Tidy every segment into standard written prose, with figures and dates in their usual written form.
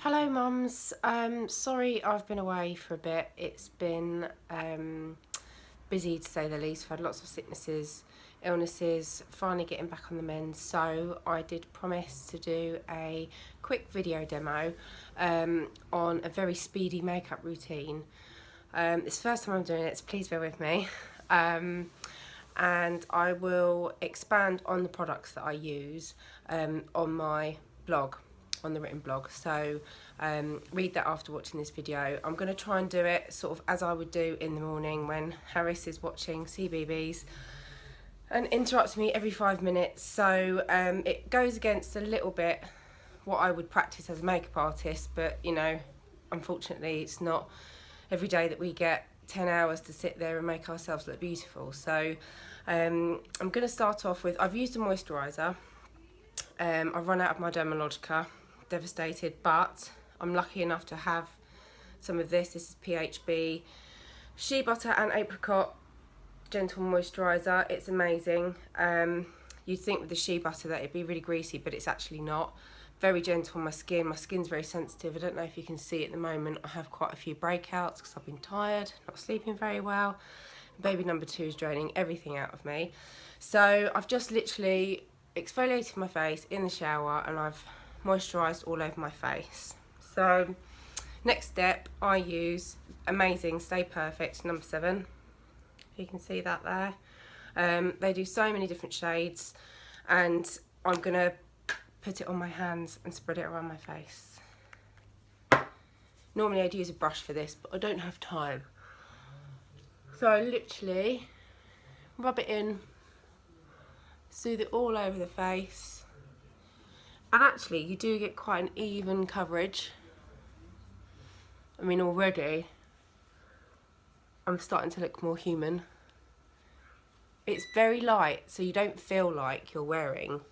Hello mums, sorry I've been away for a bit. It's been busy to say the least. I've had lots of sicknesses, illnesses, finally getting back on the mend. So I did promise to do a quick video demo on a very speedy makeup routine. It's the first time I'm doing it, so please bear with me. And I will expand on the products that I use on my blog, on the written blog, so read that after watching this video. I'm going to try and do it sort of as I would do in the morning when Harris is watching CBeebies and interrupts me every 5 minutes, so it goes against a little bit what I would practice as a makeup artist, but you know, unfortunately it's not every day that we get 10 hours to sit there and make ourselves look beautiful. So I'm going to start off with, I've used a moisturiser. I've run out of my Dermalogica, devastated, but I'm lucky enough to have some of this. This is PHB Shea Butter and Apricot Gentle Moisturiser. It's amazing. You'd think with the shea butter that it'd be really greasy, but it's actually not. Very gentle on my skin. My skin's very sensitive. I don't know if you can see at the moment. I have quite a few breakouts because I've been tired, not sleeping very well. Baby number 2 is draining everything out of me. So I've just literally exfoliated my face in the shower and I've moisturised all over my face. So next step, I use amazing Stay Perfect number 7. You can see that there. They do so many different shades, and I'm gonna put it on my hands and spread it around my face. Normally I'd use a brush for this, but I don't have time. So I literally rub it in, soothe it all over the face, and actually you do get quite an even coverage. I mean, already I'm starting to look more human. It's very light, so you don't feel like you're wearing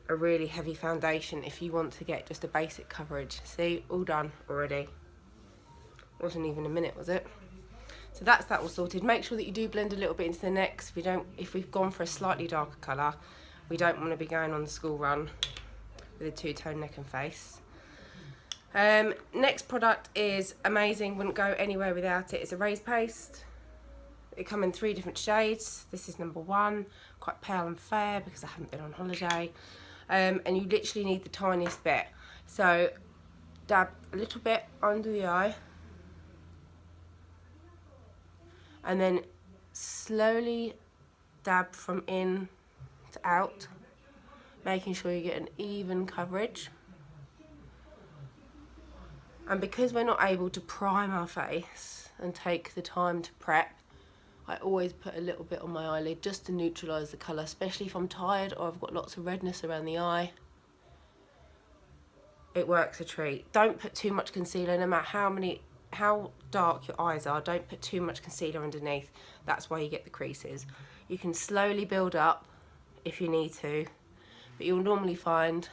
a really heavy foundation if you want to get just a basic coverage. See, all done already. Wasn't even a minute, was it? So that's that all sorted. Make sure that you do blend a little bit into the neck. If we've gone for a slightly darker colour, we don't want to be going on the school run with a two-tone neck and face. Next product is amazing, wouldn't go anywhere without it. It's a raised paste. It comes in 3 different shades. This is number 1, quite pale and fair because I haven't been on holiday. And you literally need the tiniest bit. So dab a little bit under the eye, and then slowly dab from in to out, making sure you get an even coverage. And because we're not able to prime our face and take the time to prep, I always put a little bit on my eyelid just to neutralise the colour, especially if I'm tired or I've got lots of redness around the eye. It works a treat. Don't put too much concealer, no matter how dark your eyes are. Don't put too much concealer underneath. That's why you get the creases. You can slowly build up if you need to, but you'll normally find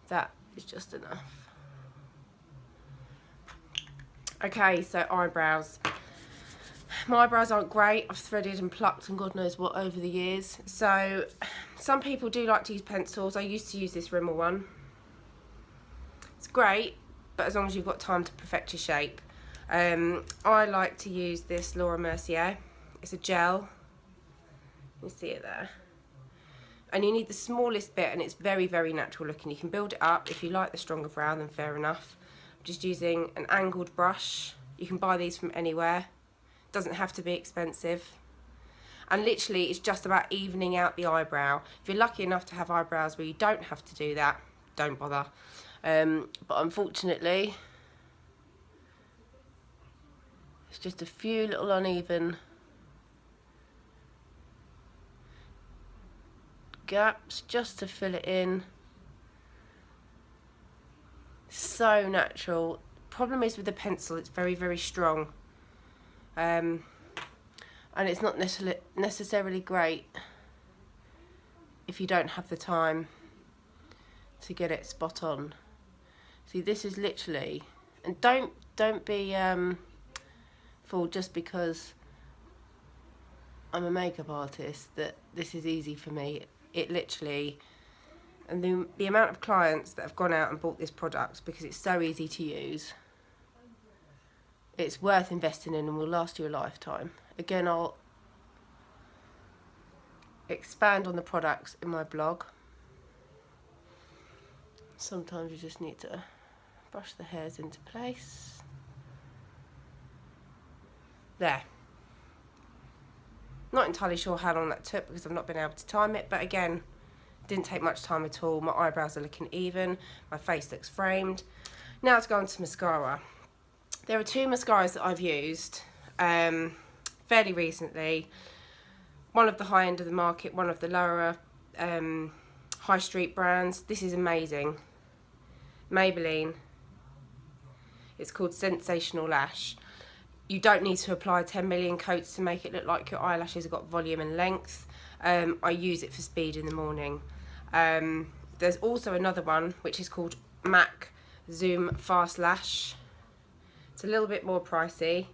that is just enough. Okay, so eyebrows. My eyebrows aren't great. I've threaded and plucked and God knows what over the years. So some people do like to use pencils. I used to use this Rimmel one. It's great, but as long as you've got time to perfect your shape. I like to use this Laura Mercier. It's a gel. You see it there. And you need the smallest bit, and it's very, very natural looking. You can build it up. If you like the stronger brown, then fair enough. I'm just using an angled brush. You can buy these from anywhere. Doesn't have to be expensive. And literally it's just about evening out the eyebrow. If you're lucky enough to have eyebrows where you don't have to do that, don't bother. But unfortunately it's just a few little uneven gaps just to fill it in. So natural. Problem is with the pencil, it's very, very strong. And it's not necessarily great if you don't have the time to get it spot on. See, this is literally, and don't be fooled just because I'm a makeup artist that this is easy for me. It literally And the amount of clients that have gone out and bought this product because it's so easy to use, it's worth investing in and will last you a lifetime. Again, I'll expand on the products in my blog. Sometimes you just need to brush the hairs into place. There. Not entirely sure how long that took because I've not been able to time it, but again, didn't take much time at all. My eyebrows are looking even, my face looks framed. Now to go on to mascara. There are two mascaras that I've used fairly recently. One of the high end of the market, one of the lower high street brands. This is amazing. Maybelline. It's called Sensational Lash. You don't need to apply 10 million coats to make it look like your eyelashes have got volume and length. I use it for speed in the morning. There's also another one which is called MAC Zoom Fast Lash. It's a little bit more pricey,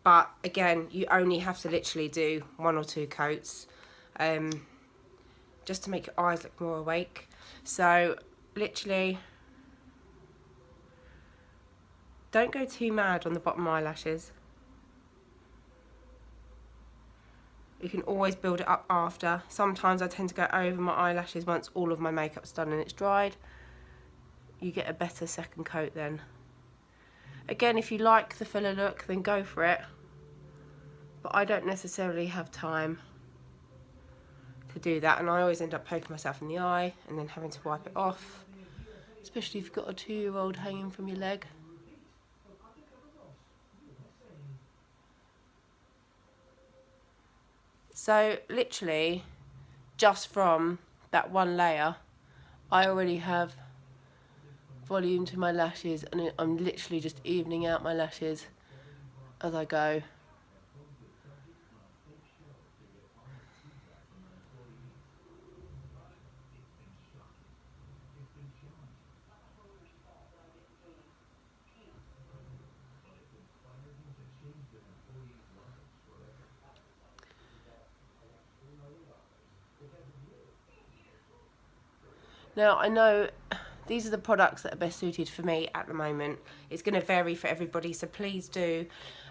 but again, you only have to literally do 1 or 2 coats just to make your eyes look more awake. So literally, don't go too mad on the bottom eyelashes. You can always build it up after. Sometimes I tend to go over my eyelashes once all of my makeup's done and it's dried. You get a better second coat then. Again, if you like the filler look, then go for it. But I don't necessarily have time to do that, and I always end up poking myself in the eye and then having to wipe it off, especially if you've got a 2-year-old hanging from your leg. So literally, just from that one layer, I already have volume to my lashes, and I'm literally just evening out my lashes as I go. Now, I know these are the products that are best suited for me at the moment. It's going to vary for everybody, so please do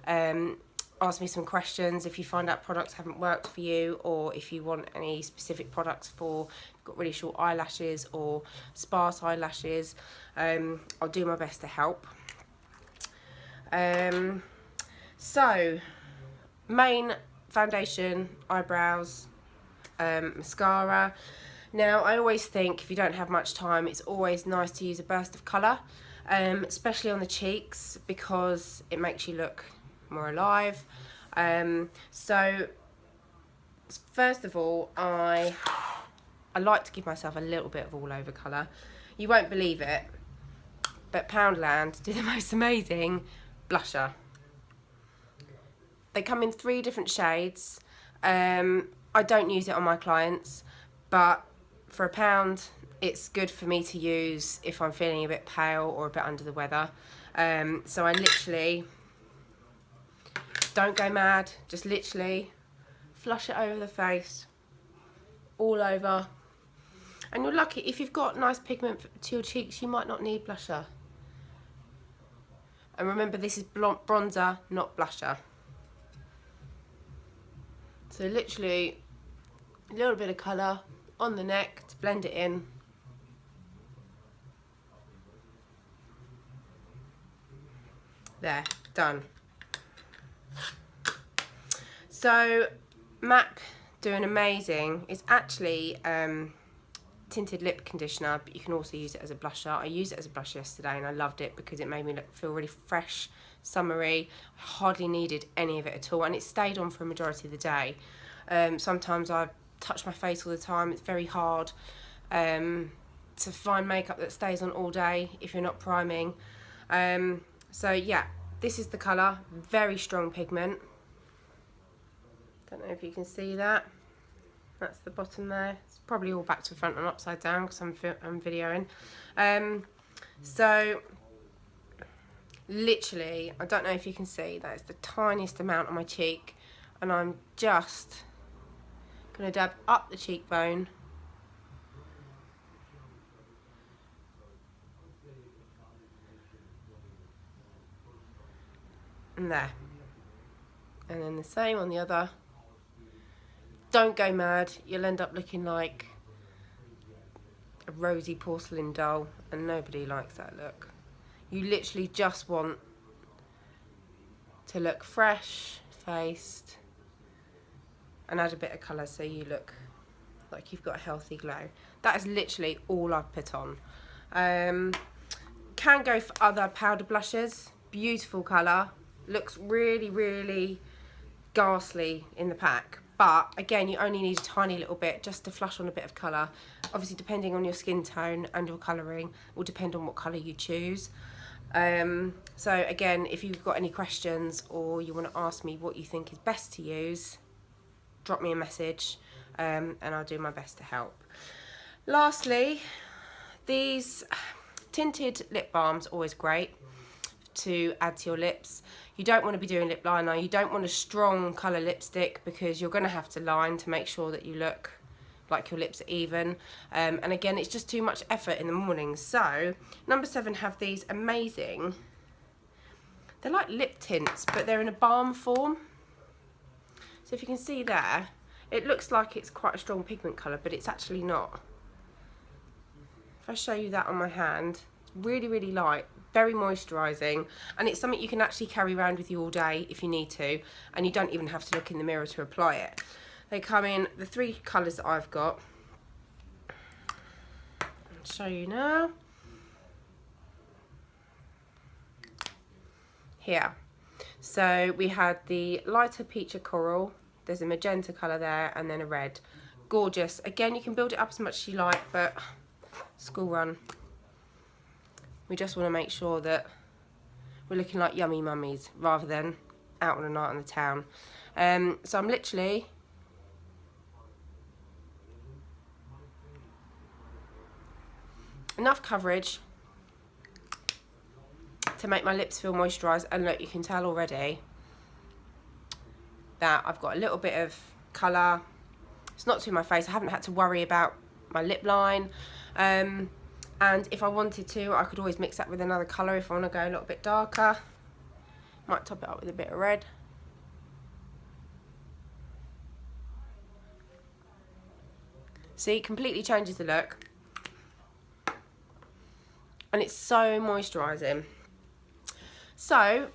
ask me some questions if you find out products haven't worked for you, or if you want any specific products for you've got really short eyelashes or sparse eyelashes. I'll do my best to help. So, main foundation, eyebrows, mascara. Now, I always think if you don't have much time, it's always nice to use a burst of colour, especially on the cheeks, because it makes you look more alive. So, first of all, I like to give myself a little bit of all over colour. You won't believe it, but Poundland do the most amazing blusher. They come in 3 different shades. I don't use it on my clients, but for £1, it's good for me to use if I'm feeling a bit pale or a bit under the weather. So I literally, don't go mad, just literally flush it over the face, all over. And you're lucky, if you've got nice pigment to your cheeks, you might not need blusher. And remember, this is bronzer, not blusher. So literally, a little bit of colour on the neck to blend it in. There, done. So MAC doing amazing. It's actually tinted lip conditioner, but you can also use it as a blusher. I used it as a blusher yesterday and I loved it because it made me feel really fresh, summery. I hardly needed any of it at all, and it stayed on for a majority of the day. Sometimes I touch my face all the time. It's very hard to find makeup that stays on all day if you're not priming. So yeah, this is the colour. Very strong pigment. Don't know if you can see that. That's the bottom there. It's probably all back to front and upside down because I'm videoing. So literally, I don't know if you can see, that is the tiniest amount on my cheek, and I'm just going to dab up the cheekbone and there. And then the same on the other. Don't go mad, you'll end up looking like a rosy porcelain doll, and nobody likes that look. You literally just want to look fresh faced and add a bit of colour so you look like you've got a healthy glow. That is literally all I've put on. Can go for other powder blushes. Beautiful colour, looks really, really ghastly in the pack, but again, you only need a tiny little bit just to flush on a bit of colour. Obviously, depending on your skin tone and your colouring, will depend on what colour you choose. So again, if you've got any questions or you want to ask me what you think is best to use, drop me a message, and I'll do my best to help. Lastly, these tinted lip balms, always great to add to your lips. You don't want to be doing lip liner, you don't want a strong colour lipstick because you're going to have to line to make sure that you look like your lips are even, and again, it's just too much effort in the morning. So number 7 have these amazing, they're like lip tints, but they're in a balm form. So if you can see there, it looks like it's quite a strong pigment colour, but it's actually not. If I show you that on my hand, really, really light, very moisturising, and it's something you can actually carry around with you all day if you need to, and you don't even have to look in the mirror to apply it. They come in the 3 colours that I've got. I'll show you now. Here. So we had the lighter peachy coral, there's a magenta colour there, and then a red. Gorgeous. Again, you can build it up as much as you like, but school run. We just want to make sure that we're looking like yummy mummies rather than out on a night on the town. So I'm literally enough coverage to make my lips feel moisturised, and look, you can tell already that I've got a little bit of colour. It's not to my face, I haven't had to worry about my lip line, and if I wanted to, I could always mix that with another colour if I want to go a little bit darker. Might top it up with a bit of red. See, it completely changes the look. And it's so moisturising. So,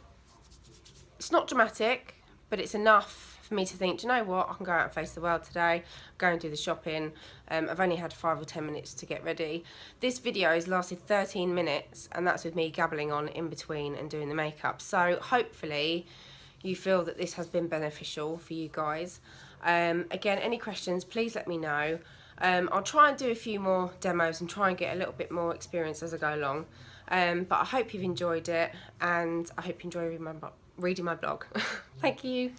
it's not dramatic, but it's enough for me to think, do you know what, I can go out and face the world today, go and do the shopping. I've only had 5 or 10 minutes to get ready. This video has lasted 13 minutes, and that's with me gabbling on in between and doing the makeup. So hopefully you feel that this has been beneficial for you guys. Again, any questions, please let me know. I'll try and do a few more demos and try and get a little bit more experience as I go along. But I hope you've enjoyed it, and I hope you enjoy reading my blog. Thank you.